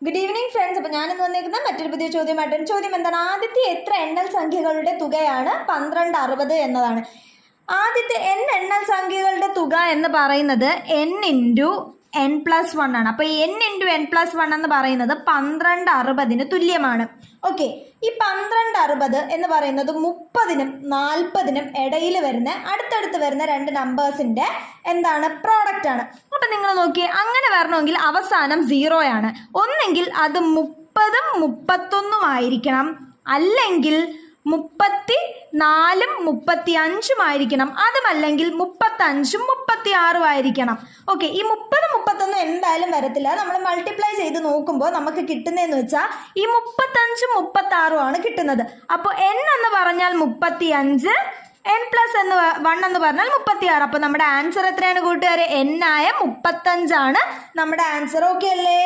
Good evening friends. അപ്പോൾ ഞാനിന്ന് വന്നിരിക്കുന്ന മറ്റൊരു പുതിയ ചോദ്യമായിട്ടാണ്. ചോദ്യം എന്താണ്? ആദ്യത്തെ എത്ര എണ്ണൽ സംഖ്യകളുടെ തുകയാണ് 1260 എന്നതാണ്. ആദ്യത്തെ എണ്ണൽ സംഖ്യകളുടെ തുക എന്ന് പറയുന്നത് n+n+1 ആണ്. അപ്പോൾ n+n+1 എന്ന് പറയുന്നത് 1260 തുല്യമാണ്. ഓക്കെ, ഈ 1260 എന്ന് പറയുന്നത് 30നും 40നും ഇടയിൽ വരുന്ന അടുത്തടുത്ത് വരുന്ന രണ്ട് നമ്പേഴ്സിന്റെ എന്താണ് പ്രോഡക്റ്റ് ആണ്. അപ്പൊ നിങ്ങൾ നോക്കിയേ, അങ്ങനെ വരണമെങ്കിൽ അവസാനം 0 ആണ്. ഒന്നെങ്കിൽ അത് 30ഉം 31ഉം ആയിരിക്കണം, അല്ലെങ്കിൽ 34ഉം 35ഉം ആയിരിക്കണം, അതുമല്ലെങ്കിൽ 35ഉം 36ഉം ആയിരിക്കണം. ഓക്കെ, ഈ 30 31 എന്തായാലും വരത്തില്ല. നമ്മൾ മൾട്ടിപ്ലൈ ചെയ്ത് നോക്കുമ്പോൾ നമുക്ക് കിട്ടുന്നതെന്ന് വെച്ചാൽ ഈ 35ഉം 36ഉം ആണ് കിട്ടുന്നത്. അപ്പോൾ n എന്ന് പറഞ്ഞാൽ 35, n+1 എന്ന് പറഞ്ഞാൽ 36. അപ്പോൾ നമ്മുടെ ആൻസർ എത്രയാണ് കൂട്ടുകാരെ? n ആയ 35 ആണ് നമ്മുടെ ആൻസർ. ഓക്കെ അല്ലേ?